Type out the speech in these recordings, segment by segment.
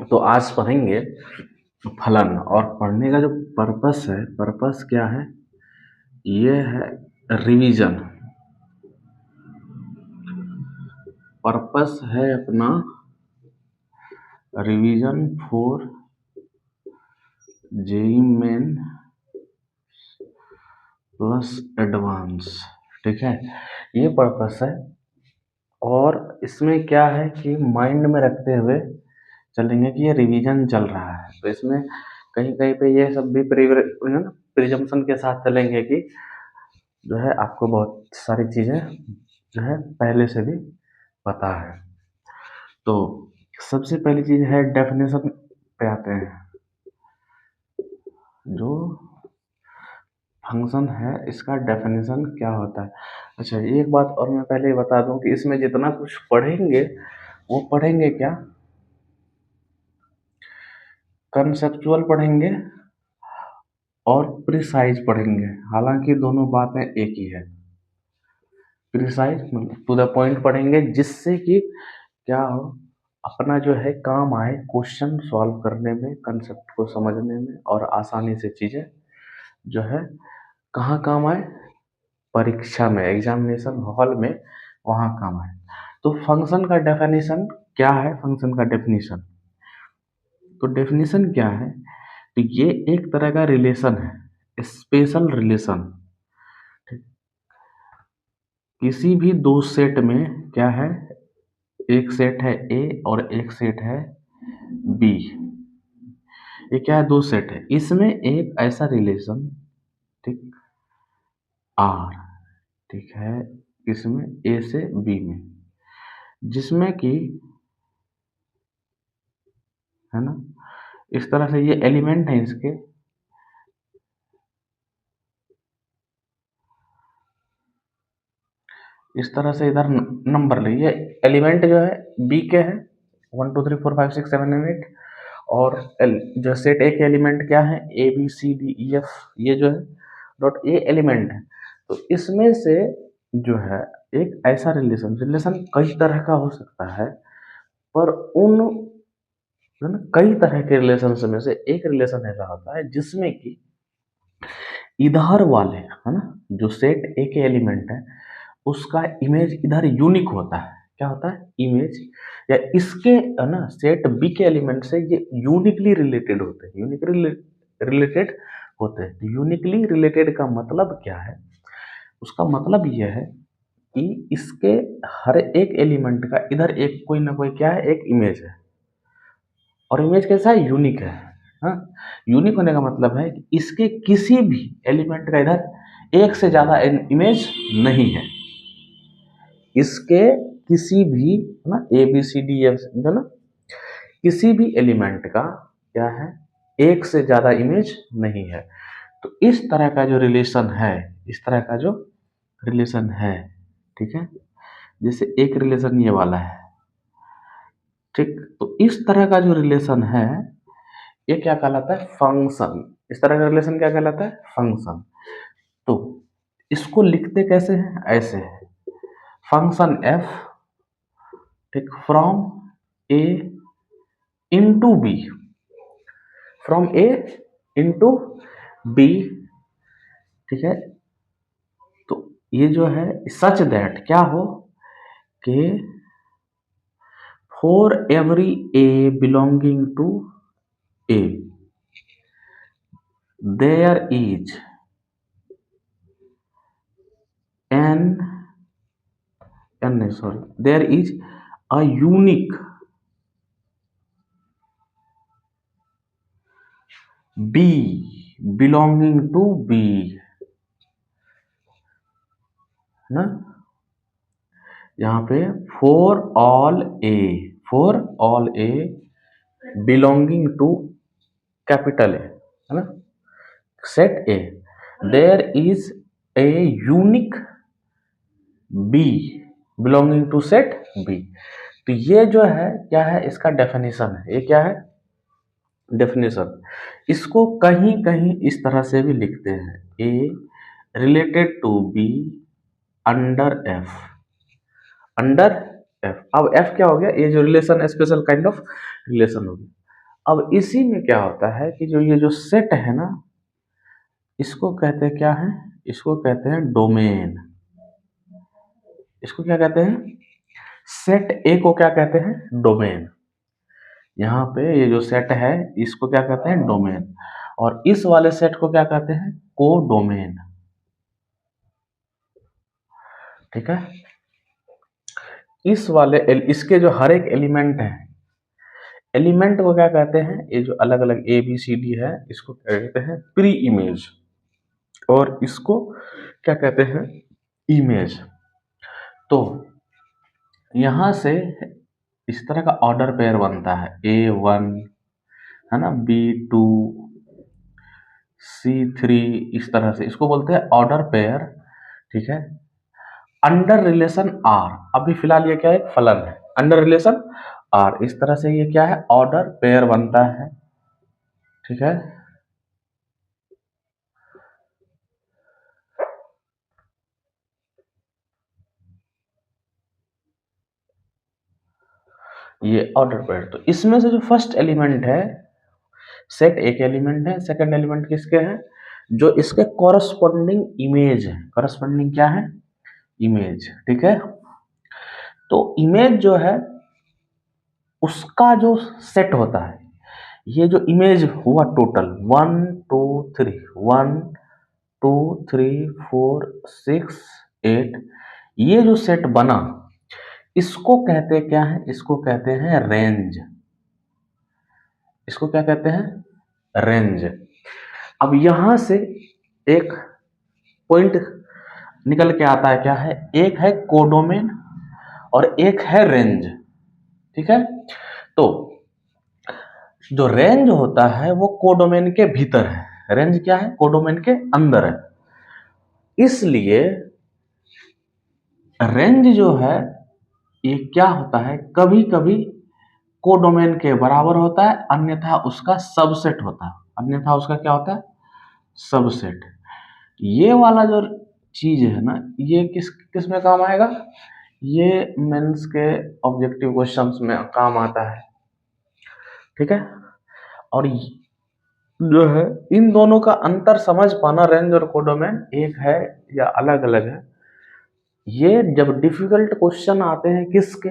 तो आज पढ़ेंगे फलन। और पढ़ने का जो पर्पस है, पर्पस क्या है, ये है रिवीजन। पर्पस है अपना revision for JEE main plus advance. ठीक है, ये पर्पस है। और इसमें क्या है कि माइंड में रखते हुए चलेंगे कि ये रिवीजन चल रहा है, तो इसमें कहीं कहीं पे ये सब भी प्रिजम्पशन के साथ चलेंगे कि जो है आपको बहुत सारी चीज़ें जो है पहले से भी पता है। तो सबसे पहली चीज़ है डेफिनेशन पे आते हैं। जो फंक्शन है इसका डेफिनेशन क्या होता है। अच्छा, एक बात और मैं पहले ही बता दूं कि इसमें जितना कुछ पढ़ेंगे वो पढ़ेंगे क्या, कंसेप्चुअल पढ़ेंगे और प्रिसाइज पढ़ेंगे। हालांकि दोनों बातें एक ही है। प्रिसाइज मतलब टू द पॉइंट पढ़ेंगे, जिससे कि क्या हो, अपना जो है काम आए क्वेश्चन सॉल्व करने में, कंसेप्ट को समझने में, और आसानी से चीज़ें जो है कहाँ काम आए, परीक्षा में, एग्जामिनेशन हॉल में, वहाँ काम आए। तो फंक्शन का डेफिनेशन क्या है, फंक्शन का डेफिनेशन, तो डेफिनेशन क्या है, तो ये एक तरह का रिलेशन है, स्पेशल रिलेशन। किसी भी दो सेट में क्या है, एक सेट है ए और एक सेट है बी। ये क्या है, दो सेट है, इसमें एक ऐसा रिलेशन, ठीक, आर, ठीक है, इसमें ए से बी में, जिसमें कि है ना, इस तरह से ये एलिमेंट है इसके, इस तरह से इधर नंबर लिए, एलिमेंट जो है बी के है 1 2 3 4 5 6 7 एंड 8, और जो सेट ए के एलिमेंट क्या है, A B C D E F, ये जो है डॉट ए एलिमेंट है। तो इसमें से जो है एक ऐसा रिलेशन, रिलेशन कई तरह का हो सकता है, पर उन है ना कई तरह के रिलेशन में से एक रिलेशन ऐसा होता है जिसमें कि इधर वाले है ना, जो सेट ए के एलिमेंट है उसका इमेज इधर यूनिक होता है। क्या होता है, इमेज, या इसके है ना सेट बी के एलिमेंट से ये यूनिकली रिलेटेड होते हैं, यूनिकली रिलेटेड होते हैं। यूनिकली रिलेटेड का मतलब क्या है, उसका मतलब यह है कि इसके हर एक एलिमेंट का इधर एक कोई ना कोई क्या है, एक इमेज है, और इमेज कैसा है, यूनिक है। हाँ, यूनिक होने का मतलब है कि इसके किसी भी एलिमेंट का इधर एक से ज्यादा इमेज नहीं है। इसके किसी भी है ना, A B C D F है ना, किसी भी एलिमेंट का क्या है, एक से ज्यादा इमेज नहीं है। तो इस तरह का जो रिलेशन है, इस तरह का जो रिलेशन है, ठीक है, जैसे एक रिलेशन ये वाला है, ठीक, तो इस तरह का जो रिलेशन है ये क्या कहलाता है, फंक्शन। इस तरह का रिलेशन क्या कहलाता है, फंक्शन। तो इसको लिखते कैसे हैं, ऐसे है, फंक्शन एफ, ठीक, from A into B, from A into B, ठीक है। तो ये जो है सच दैट क्या हो कि for every A belonging to A there is an an नहीं sorry, there is a unique B belonging to B, है ना, यहाँ पे for all A belonging to capital A, है ना, set A, there is a unique B belonging to set B. तो ये जो है क्या है, इसका डेफिनेशन है। ये क्या है, डेफिनेशन। इसको कहीं कहीं इस तरह से भी लिखते हैं, A related to B under F, under F. अब एफ क्या हो गया, ये जो relation special kind of relation हो गया। अब इसी में क्या होता है कि जो ये जो सेट है ना, इसको कहते हैं क्या है, इसको कहते हैं डोमेन। इसको क्या कहते हैं, सेट ए को क्या कहते हैं, डोमेन। यहाँ पे ये जो सेट है इसको क्या कहते हैं, डोमेन। और इस वाले सेट को क्या कहते हैं, कोडोमेन। ठीक है। इस वाले इसके जो हर एक एलिमेंट है, एलिमेंट को क्या कहते हैं, ये जो अलग अलग ए बी सी डी है इसको क्या कहते हैं, प्री इमेज। और इसको क्या कहते हैं, इमेज। तो यहां से इस तरह का ऑर्डर पेयर बनता है, A1 है ना, B2 C3, इस तरह से इसको बोलते हैं ऑर्डर पेयर। ठीक है। अंडर रिलेशन आर, अभी फिलहाल ये क्या है, फलन है, अंडर रिलेशन आर, इस तरह से ये क्या है, ऑर्डर पेयर बनता है। ठीक है। ये ऑर्डर पेयर, तो इसमें से जो फर्स्ट एलिमेंट है, सेट एक एलिमेंट है, सेकंड एलिमेंट किसके हैं, जो इसके कॉरस्पॉन्डिंग इमेज है। कॉरस्पॉन्डिंग क्या है, इमेज। ठीक है। तो इमेज जो है उसका जो सेट होता है, ये जो इमेज हुआ टोटल 1 2 3 1 2 3 4 6 8, ये जो सेट बना इसको कहते क्या है, इसको कहते हैं रेंज। इसको क्या कहते हैं, रेंज। अब यहां से एक पॉइंट निकल के आता है, क्या है, एक है कोडोमेन और एक है रेंज। ठीक है। तो जो रेंज होता है वो कोडोमेन के भीतर है, रेंज क्या है, कोडोमेन के अंदर है। इसलिए रेंज जो है ये क्या होता है, कभी कभी कोडोमेन के बराबर होता है, अन्यथा उसका सबसेट होता है। अन्यथा उसका क्या होता है, सबसेट। ये वाला जो चीज है ना, ये किस किस में काम आएगा, ये मेंस के ऑब्जेक्टिव क्वेश्चंस में काम आता है। ठीक है। और जो है इन दोनों का अंतर समझ पाना, रेंज और कोडोमेन एक है या अलग अलग है, ये जब डिफिकल्ट क्वेश्चन आते हैं किसके,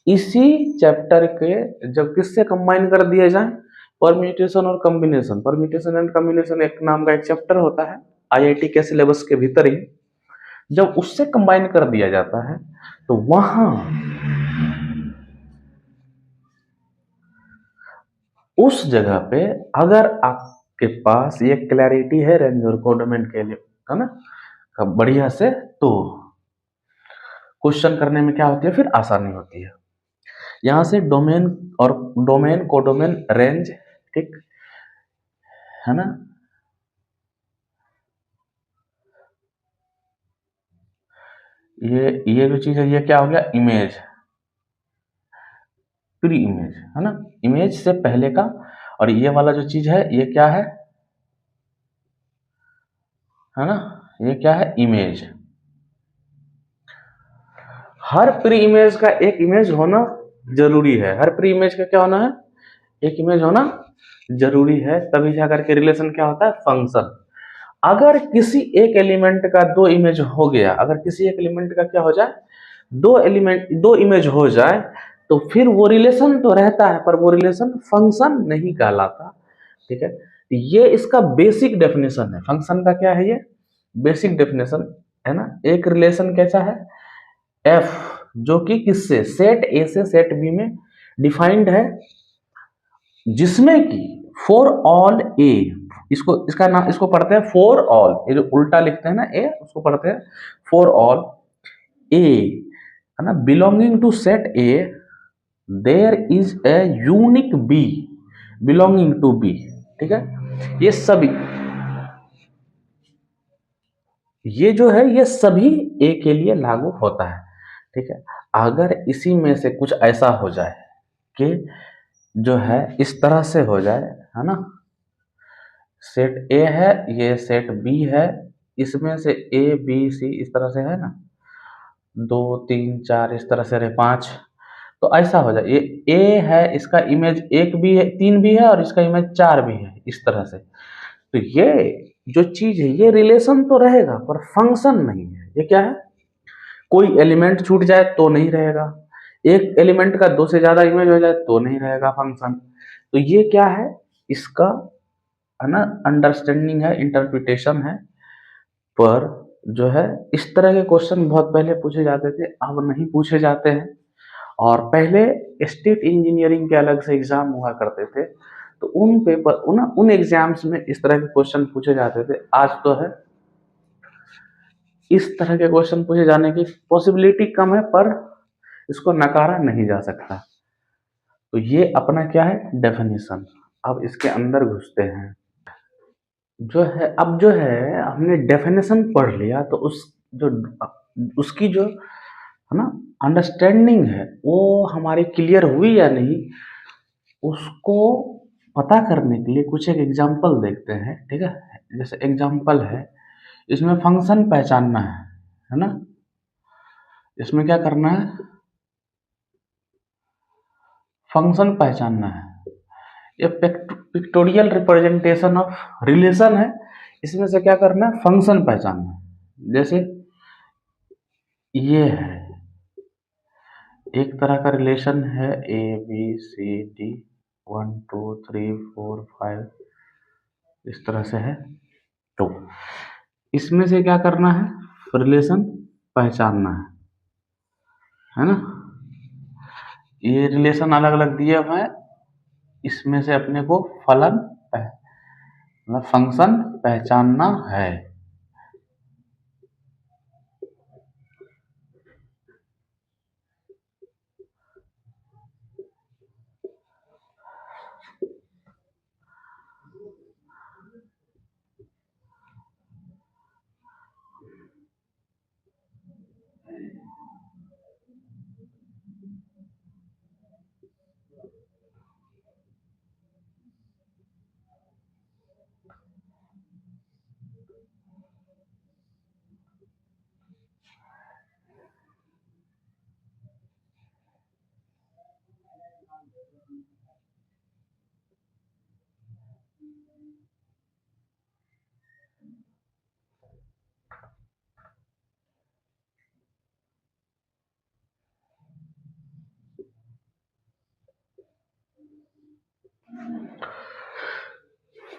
इसी चैप्टर के, जब किससे कंबाइन कर दिए जाए, परम्यूटेशन और कॉम्बिनेशन। परम्यूटेशन एंड कॉम्बिनेशन एक नाम का एक चैप्टर होता है आईआईटी के सिलेबस के भीतर ही, जब उससे कंबाइन कर दिया जाता है तो वहां उस जगह पे अगर आपके पास ये क्लैरिटी है रेंज और कोडोमेन के लिए, है ना, बढ़िया से, तो क्वेश्चन करने में क्या होती है, फिर आसानी होती है। यहां से डोमेन और डोमेन, कोडोमेन, रेंज, ठीक है ना। ये जो चीज है ये क्या हो गया, इमेज, प्री इमेज, है ना, इमेज से पहले का। और ये वाला जो चीज है ये क्या है ना, ये क्या है, इमेज। हर प्री इमेज का एक इमेज होना जरूरी है, हर प्री इमेज का क्या होना है, एक इमेज होना जरूरी है, तभी जाकर के रिलेशन क्या होता है, फंक्शन। अगर किसी एक एलिमेंट का दो इमेज हो गया, अगर किसी एक एलिमेंट का क्या हो जाए, दो इमेज हो जाए, तो फिर वो रिलेशन तो रहता है पर वो रिलेशन फंक्शन नहीं कहलाता। ठीक है। ये इसका बेसिक डेफिनेशन है, फंक्शन का क्या है, ये बेसिक डेफिनेशन है ना। एक रिलेशन कैसा है, एफ, जो कि किससे, सेट ए से सेट बी में डिफाइंड है, जिसमें कि फॉर ऑल ए, इसका नाम, इसको पढ़ते हैं फॉर ऑल, ये जो उल्टा लिखते हैं ना ए, उसको पढ़ते हैं फॉर ऑल ए, है ना, belonging to set A there is a unique B belonging to B. ठीक है। ये सभी, ये जो है ये सभी ए के लिए लागू होता है। ठीक है। अगर इसी में से कुछ ऐसा हो जाए कि जो है इस तरह से हो जाए, है ना, सेट ए है, ये सेट बी है, इसमें से ए बी सी इस तरह से है ना, 2 3 4 इस तरह से रहे 5, तो ऐसा हो जाए, ये ए है, इसका इमेज 1 भी है, 3 भी है और इसका इमेज 4 भी है, इस तरह से। तो ये जो चीज है ये रिलेशन तो रहेगा पर फंक्शन नहीं है। ये क्या है, कोई एलिमेंट छूट जाए तो नहीं रहेगा, एक एलिमेंट का 2 से ज्यादा इमेज हो जाए तो नहीं रहेगा फंक्शन। तो ये क्या है, इसका है ना अंडरस्टैंडिंग है, इंटरप्रिटेशन है। पर जो है इस तरह के क्वेश्चन बहुत पहले पूछे जाते थे, अब नहीं पूछे जाते हैं। और पहले स्टेट इंजीनियरिंग के अलग से एग्जाम हुआ करते थे, तो उन पेपर उन एग्जाम्स में इस तरह के क्वेश्चन पूछे जाते थे। आज तो है इस तरह के क्वेश्चन पूछे जाने की पॉसिबिलिटी कम है, पर इसको नकारा नहीं जा सकता। तो ये अपना क्या है, डेफिनेशन। अब इसके अंदर घुसते हैं। जो है, अब जो है हमने डेफिनेशन पढ़ लिया, तो जो उसकी जो है ना अंडरस्टैंडिंग है वो हमारी क्लियर हुई या नहीं, उसको पता करने के लिए कुछ एक एग्जांपल देखते हैं। ठीक है, जैसे एग्जांपल है, इसमें फंक्शन पहचानना है ना। इसमें क्या करना है, फंक्शन पहचानना है। ये पिक्टोरियल रिप्रेजेंटेशन ऑफ रिलेशन है, इसमें से क्या करना है, फंक्शन पहचानना है। जैसे ये है, एक तरह का रिलेशन है ABCD 1 2 3 4 5, इस तरह से है। तो इसमें से क्या करना है, रिलेशन पहचानना है ना। ये रिलेशन अलग अलग दिए हुए हैं, इसमें से अपने को मतलब फंक्शन पहचानना है।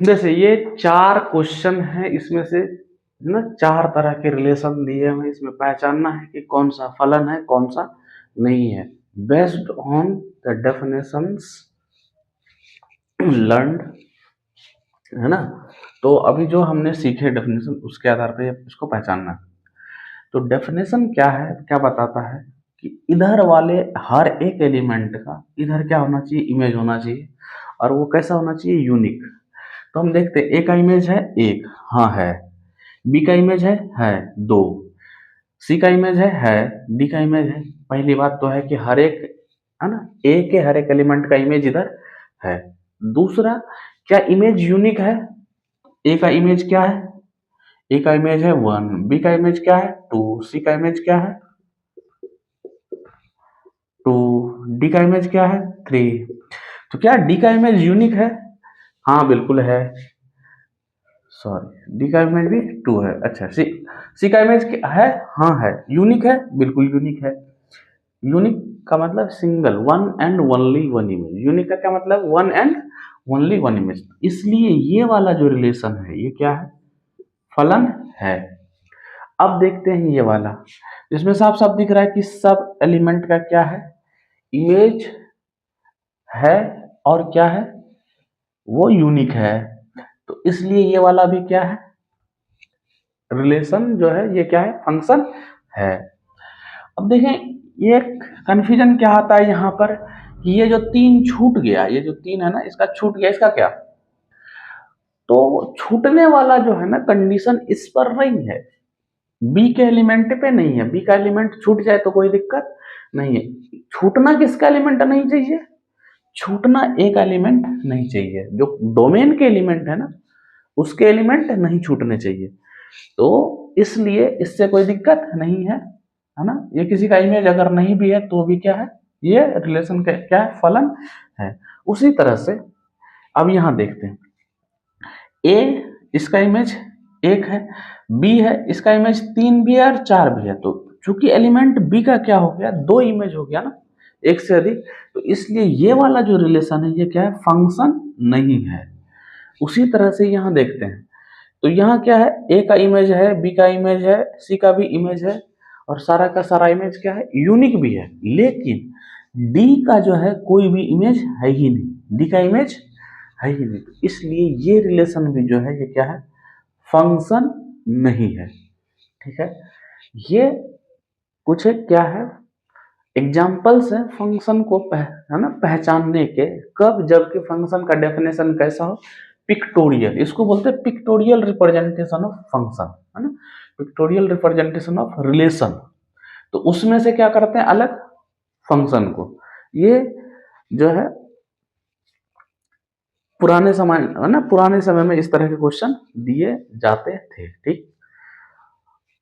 जैसे ये 4 क्वेश्चन है, इसमें से ना 4 तरह के रिलेशन दिए हुए हैं, इसमें पहचानना है कि कौन सा फलन है कौन सा नहीं है, based on the definitions learned, है ना। तो अभी जो हमने सीखे डेफिनेशन, उसके आधार पे इसको पहचानना है। तो डेफिनेशन क्या है, क्या बताता है कि इधर वाले हर एक एलिमेंट का इधर क्या होना चाहिए, इमेज होना चाहिए, और वो कैसा होना चाहिए, यूनिक। तो हम देखते हैं, ए का इमेज है 1, हाँ है। बी का इमेज है 2। सी का इमेज है, डी का इमेज है। पहली बात तो है कि हर एक, है ना, ए के हर एक एलिमेंट का इमेज इधर है। दूसरा, क्या इमेज यूनिक है, ए का इमेज क्या है, ए का इमेज है 1, बी का इमेज क्या है 2, सी का इमेज क्या है 2, डी का इमेज क्या है 3। तो क्या डी का इमेज यूनिक है, हाँ बिल्कुल है। सॉरी, डी का इमेज भी 2 है। अच्छा, सी का इमेज है, हाँ है। यूनिक है, बिल्कुल यूनिक है। यूनिक का मतलब single, one and only one image. Unique का क्या मतलब, one and only one image. इसलिए ये वाला जो रिलेशन है ये क्या है, फलन है। अब देखते हैं ये वाला, इसमें साफ साफ दिख रहा है कि सब एलिमेंट का क्या है, इमेज है, और क्या है, वो यूनिक है। तो इसलिए ये वाला भी क्या है, रिलेशन जो है ये क्या है, फंक्शन है। अब देखें, ये कंफ्यूजन क्या आता है यहाँ पर कि ये जो 3 छूट गया, ये जो 3 है ना, इसका छूट गया, इसका क्या। तो छूटने वाला जो है ना कंडीशन इस पर नहीं है, बी के एलिमेंट पे नहीं है। बी का एलिमेंट छूट जाए तो कोई दिक्कत नहीं है। छूटना किसका एलिमेंट नहीं चाहिए, छूटना एक एलिमेंट नहीं चाहिए, जो डोमेन के एलिमेंट है ना उसके एलिमेंट नहीं छूटने चाहिए। तो इसलिए इससे कोई दिक्कत नहीं है ना। ये किसी का इमेज अगर नहीं भी है तो भी क्या है, ये रिलेशन का क्या है, फलन है। उसी तरह से अब यहाँ देखते हैं, ए इसका इमेज 1 है, बी है इसका इमेज 3 भी है और 4 भी है। तो चूंकि एलिमेंट बी का क्या हो गया, 2 इमेज हो गया ना, एक से अधिक, तो इसलिए ये वाला जो रिलेशन है ये क्या है, फंक्शन नहीं है। उसी तरह से यहाँ देखते हैं, तो यहाँ क्या है, ए का इमेज है, बी का इमेज है, सी का भी इमेज है, और सारा का सारा इमेज क्या है, यूनिक भी है। लेकिन डी का जो है कोई भी इमेज है ही नहीं, डी का इमेज है ही नहीं, तो इसलिए ये रिलेशन भी जो है ये क्या है, फंक्शन नहीं है। ठीक है, ये कुछ क्या है, एग्जाम्पल्स है फंक्शन को है ना पहचानने के, कब, जबकि फंक्शन का डेफिनेशन कैसा हो, पिक्टोरियल, इसको बोलते हैं पिक्टोरियल रिप्रेजेंटेशन ऑफ फंक्शन, है ना, पिक्टोरियल रिप्रेजेंटेशन ऑफ रिलेशन। तो उसमें से क्या करते हैं, अलग फंक्शन को, ये जो है पुराने समय, है ना, पुराने समय में इस तरह के क्वेश्चन दिए जाते थे। ठीक,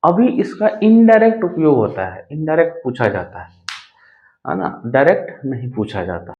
अभी इसका इनडायरेक्ट उपयोग होता है, इनडायरेक्ट पूछा जाता है ना, डायरेक्ट नहीं पूछा जाता।